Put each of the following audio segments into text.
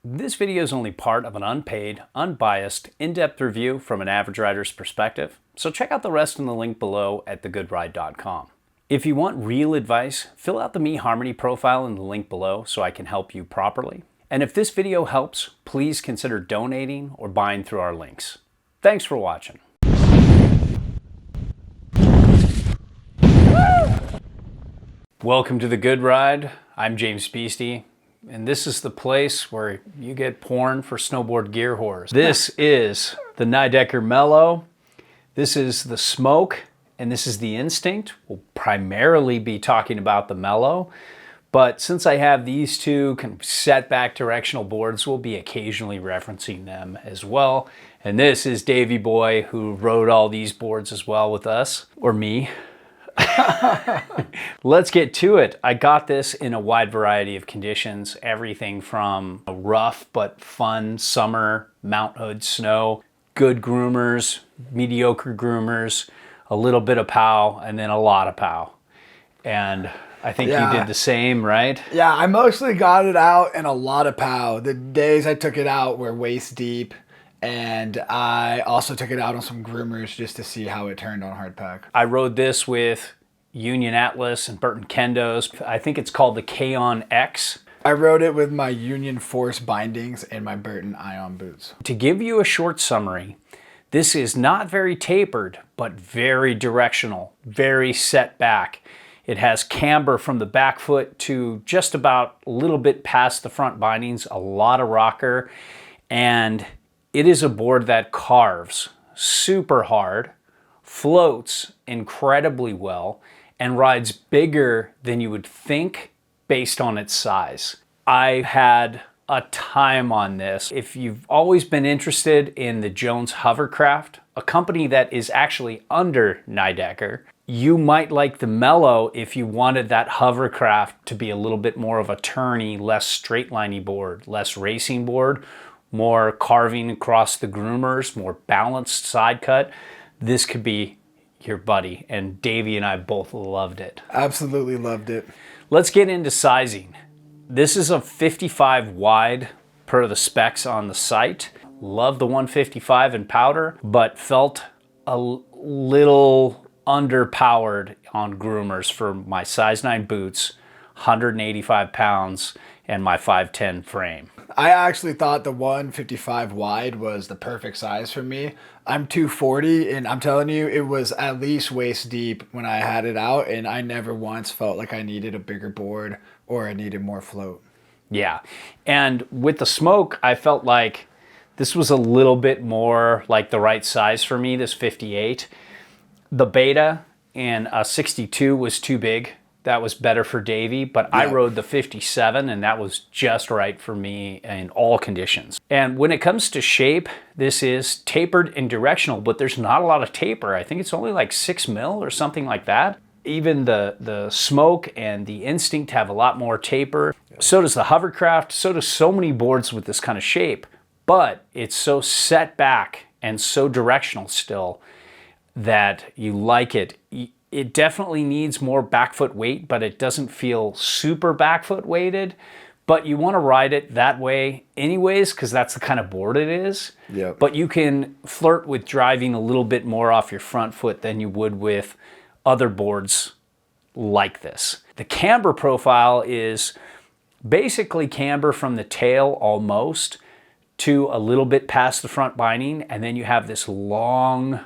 This video is only part of an unpaid, unbiased, in-depth review from an average rider's perspective, so check out the rest in the link below at thegoodride.com. If you want real advice, fill out the Me Harmony profile in the link below so I can help you properly. And if this video helps, please consider donating or buying through our links. Thanks for watching. Welcome to The Good Ride. I'm James Beastie, and this is the place where you get porn for snowboard gear whores. This is the Nidecker Mellow. This is the Smoke, and this is the Instinct. We'll primarily be talking about the Mellow, but since I have these two kind of set back directional boards, we'll be occasionally referencing them as well. And this is Davey Boy, who rode all these boards as well with us, or me. Let's get to it. I got this in a wide variety of conditions, everything from a rough but fun summer, Mount Hood snow, good groomers, mediocre groomers, a little bit of pow, and then a lot of pow. And I think you did the same, right? Yeah, I mostly got it out in a lot of pow. The days I took it out were waist deep, and I also took it out on some groomers just to see how it turned on hardpack. I rode this with Union Atlas and Burton Kendos. I think it's called the K-On X. I rode it with my Union Force bindings and my Burton Ion boots. To give you a short summary, this is not very tapered, but very directional, very set back. It has camber from the back foot to just about a little bit past the front bindings, a lot of rocker, and it is a board that carves super hard, floats incredibly well, and rides bigger than you would think based on its size. I had a time on this. If you've always been interested in the Jones Hovercraft, a company that is actually under Nidecker, you might like the Mellow if you wanted that hovercraft to be a little bit more of a turny, less straight-liney board, less racing board, more carving across the groomers, more balanced side cut. This could be your buddy, and Davey and I both loved it. Absolutely loved it. Let's get into sizing. This is a 55 wide per the specs on the site. Love the 155 in powder, but felt a little underpowered on groomers for my size 9 boots, 185 pounds, and my 5'10" frame. I actually thought the 155 wide was the perfect size for me. I'm 240, and I'm telling you, it was at least waist deep when I had it out, and I never once felt like I needed a bigger board or I needed more float. Yeah, and with the Smoke, I felt like this was a little bit more like the right size for me, this 58. The Beta in a 62 was too big. That was better for Davey, but I rode the 57 and that was just right for me in all conditions. And when it comes to shape, this is tapered and directional, but there's not a lot of taper. I think it's only like 6 mil or something like that. Even the Smoke and the Instinct have a lot more taper. So does the Hovercraft, so does so many boards with this kind of shape, but it's so set back and so directional still that you like it. It definitely needs more back foot weight, but it doesn't feel super back foot weighted. But you want to ride it that way anyways, because that's the kind of board it is. Yep. But you can flirt with driving a little bit more off your front foot than you would with other boards like this. The camber profile is basically camber from the tail almost to a little bit past the front binding, and then you have this long,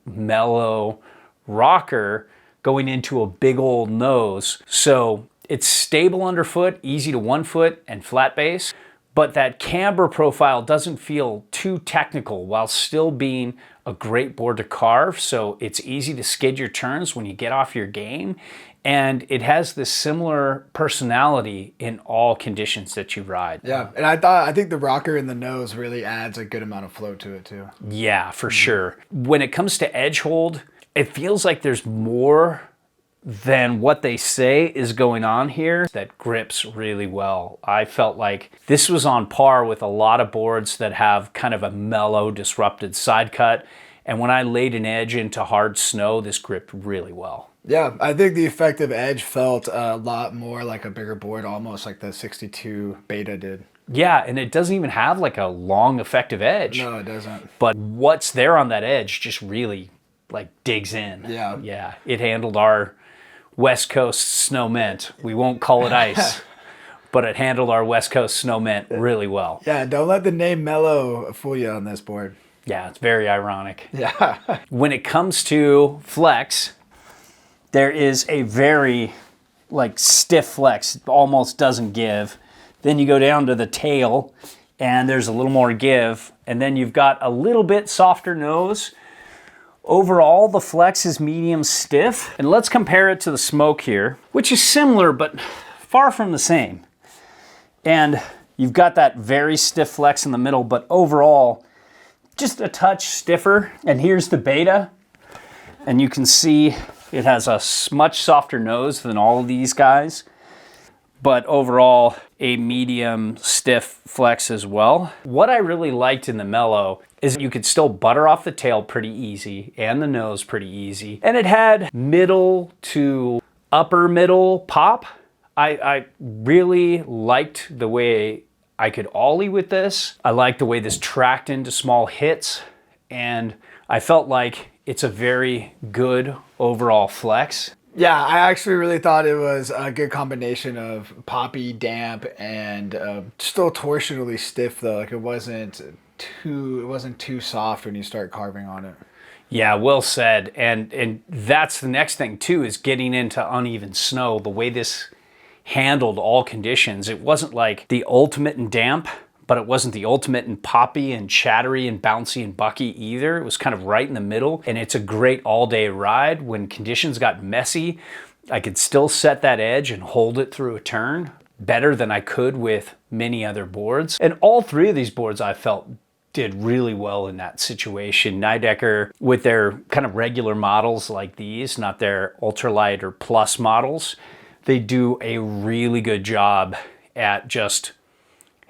mellow rocker going into a big old nose. So it's stable underfoot, easy to 1 foot and flat base, but that camber profile doesn't feel too technical while still being a great board to carve. So it's easy to skid your turns when you get off your game. And it has this similar personality in all conditions that you ride. Yeah, and I think the rocker in the nose really adds a good amount of float to it too. Yeah, for sure. When it comes to edge hold, it feels like there's more than what they say is going on here that grips really well. I felt like this was on par with a lot of boards that have kind of a mellow, disrupted side cut. And when I laid an edge into hard snow, this gripped really well. Yeah, I think the effective edge felt a lot more like a bigger board, almost like the 62 Beta did. Yeah, and it doesn't even have like a long effective edge. No, it doesn't. But what's there on that edge just really like digs in. Yeah. Yeah, it handled our West Coast snow mint. We won't call it ice, but it handled our West Coast snow mint really well. Yeah, don't let the name Mellow fool you on this board. Yeah, it's very ironic. Yeah. When it comes to flex, there is a very like stiff flex. It almost doesn't give. Then you go down to the tail and there's a little more give. And then you've got a little bit softer nose. Overall, the flex is medium stiff. And let's compare it to the smoke here, which is similar, but far from the same. And you've got that very stiff flex in the middle, but overall, just a touch stiffer. And here's the beta. And you can see it has a much softer nose than all of these guys. But overall, a medium stiff flex as well. What I really liked in the Mellow is you could still butter off the tail pretty easy and the nose pretty easy. And it had middle to upper middle pop. I really liked the way I could ollie with this. I liked the way this tracked into small hits. And I felt like it's a very good overall flex. Yeah, I actually really thought it was a good combination of poppy, damp, and still torsionally stiff though. Like it wasn't too soft when you start carving on it. Yeah, well said. And that's the next thing too, is getting into uneven snow. The way this handled all conditions, it wasn't like the ultimate in damp, but it wasn't the ultimate in poppy and chattery and bouncy and bucky either. It was kind of right in the middle, and it's a great all-day ride. When conditions got messy, I could still set that edge and hold it through a turn better than I could with many other boards. And all three of these boards I felt did really well in that situation. Nidecker, with their kind of regular models like these, not their ultralight or plus models, they do a really good job at just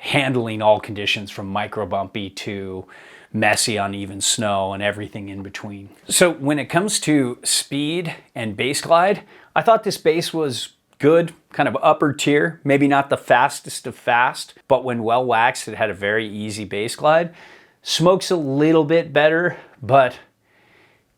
handling all conditions from micro bumpy to messy uneven snow and everything in between. So when it comes to speed and base glide, I thought this base was good, kind of upper tier, maybe not the fastest of fast, but when well waxed, it had a very easy base glide. Smoke's a little bit better, but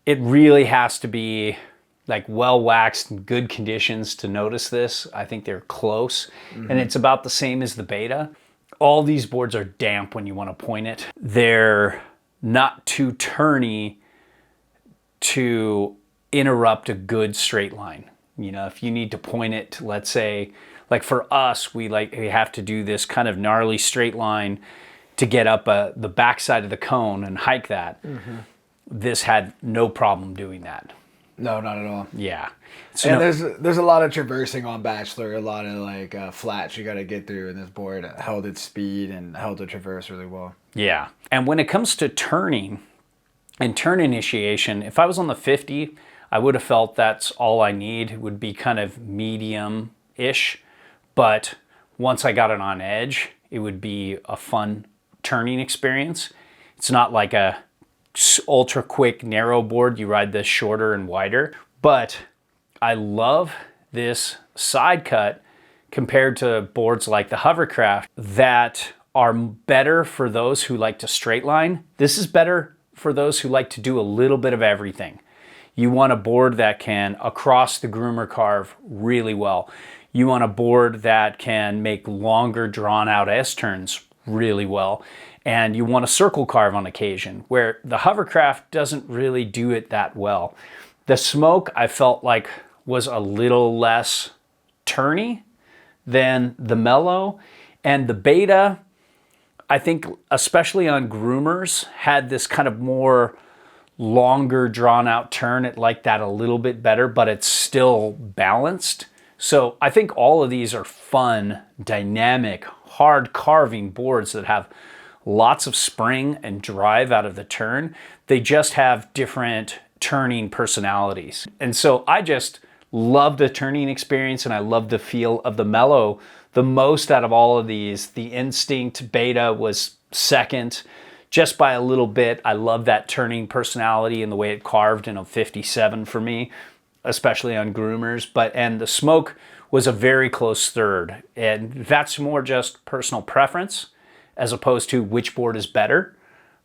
it really has to be like well waxed and good conditions to notice this. I think they're close, and it's about the same as the beta. All these boards are damp when you want to point it. They're not too turny to interrupt a good straight line. You know, if you need to point it, let's say, like for us, we have to do this kind of gnarly straight line to get up the backside of the cone and hike that. This had no problem doing that. No, not at all. Yeah. So And there's a lot of traversing on Bachelor, a lot of like flats you got to get through, and this board held its speed and held the traverse really well. Yeah. And when it comes to turning and turn initiation, if I was on the 50, I would have felt that's all I need. It would be kind of medium-ish. But once I got it on edge, it would be a fun turning experience. It's not like a ultra quick narrow board. You ride this shorter and wider. But I love this side cut compared to boards like the Hovercraft that are better for those who like to straight line. This is better for those who like to do a little bit of everything. You want a board that can across the groomer carve really well. You want a board that can make longer drawn out S-turns really well. And you want a circle carve on occasion, where the Hovercraft doesn't really do it that well. The Smoke, I felt like, was a little less turny than the Mellow. And the Beta, I think, especially on groomers, had this kind of more longer drawn out turn. It liked that a little bit better, but it's still balanced. So I think all of these are fun, dynamic, hard carving boards that have lots of spring and drive out of the turn. They just have different turning personalities. And so I just love the turning experience, and I love the feel of the Mellow the most out of all of these. The Instinct Beta was second, just by a little bit. I love that turning personality and the way it carved in a 57 for me, especially on groomers. And the Smoke was a very close third. And that's more just personal preference as opposed to which board is better.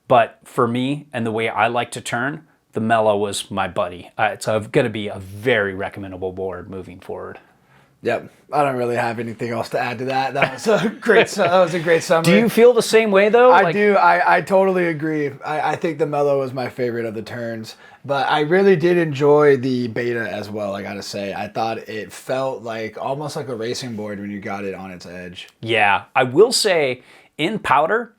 But for me and the way I like to turn, the Mellow was my buddy. It's going to be a very recommendable board moving forward. Yep. I don't really have anything else to add to that. That was a great summary. Do you feel the same way though? I do. I totally agree. I think the Mellow was my favorite of the turns, but I really did enjoy the Beta as well. I gotta say, I thought it felt like almost like a racing board when you got it on its edge. Yeah, I will say in powder,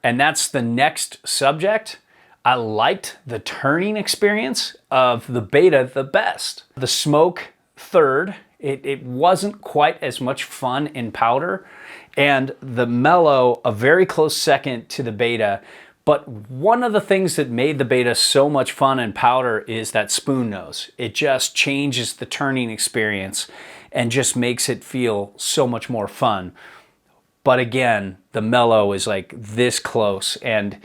and that's the next subject, I liked the turning experience of the Beta the best. The smoke third. It wasn't quite as much fun in powder, and the Mellow a very close second to the Beta. But one of the things that made the Beta so much fun in powder is that spoon nose. It just changes the turning experience and just makes it feel so much more fun. But again, the Mellow is like this close, and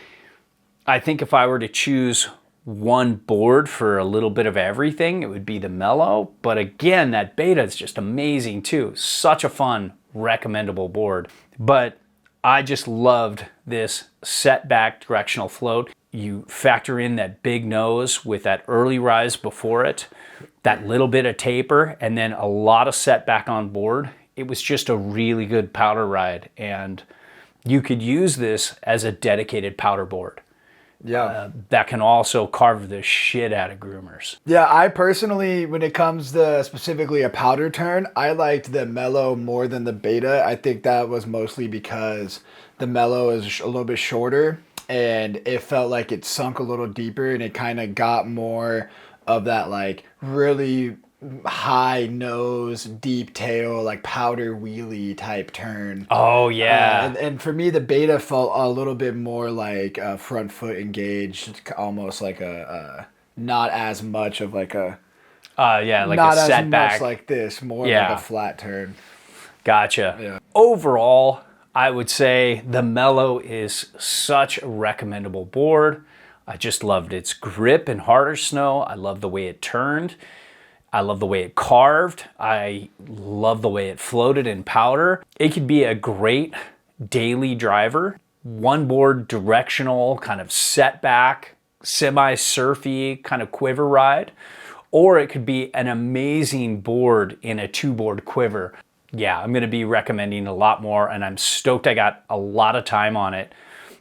I think if I were to choose one board for a little bit of everything, it would be the Mellow. But again, that Beta is just amazing too. Such a fun, recommendable board. But I just loved this setback directional float. You factor in that big nose with that early rise before it, that little bit of taper, and then a lot of setback on board. It was just a really good powder ride, and you could use this as a dedicated powder board. Yeah. That can also carve the shit out of groomers. Yeah, I personally, when it comes to specifically a powder turn, I liked the Mellow more than the Beta. I think that was mostly because the Mellow is a little bit shorter and it felt like it sunk a little deeper, and it kind of got more of that like really high nose, deep tail, like powder wheelie type turn. Oh yeah. And for me, the Beta felt a little bit more like front foot engaged, almost like a not as much of like a yeah, like not a as setback. much like this, more Yeah. like a flat turn. Gotcha. Yeah. Overall, I would say the Mellow is such a recommendable board. I just loved its grip in harder snow. I love the way it turned. I love the way it carved. I love the way it floated in powder. It could be a great daily driver. One board directional, kind of setback, semi-surfy kind of quiver ride. Or it could be an amazing board in a two-board quiver. Yeah, I'm gonna be recommending a lot more, and I'm stoked I got a lot of time on it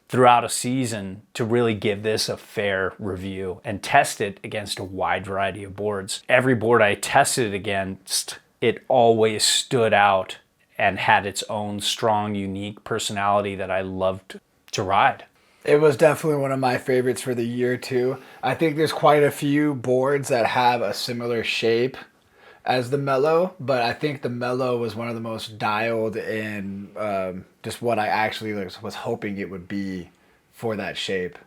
throughout a season to really give this a fair review and test it against a wide variety of boards. Every board I tested it against, it always stood out and had its own strong, unique personality that I loved to ride. It was definitely one of my favorites for the year too. I think there's quite a few boards that have a similar shape as the Mellow, but I think the Mellow was one of the most dialed in, just what I actually was hoping it would be for that shape.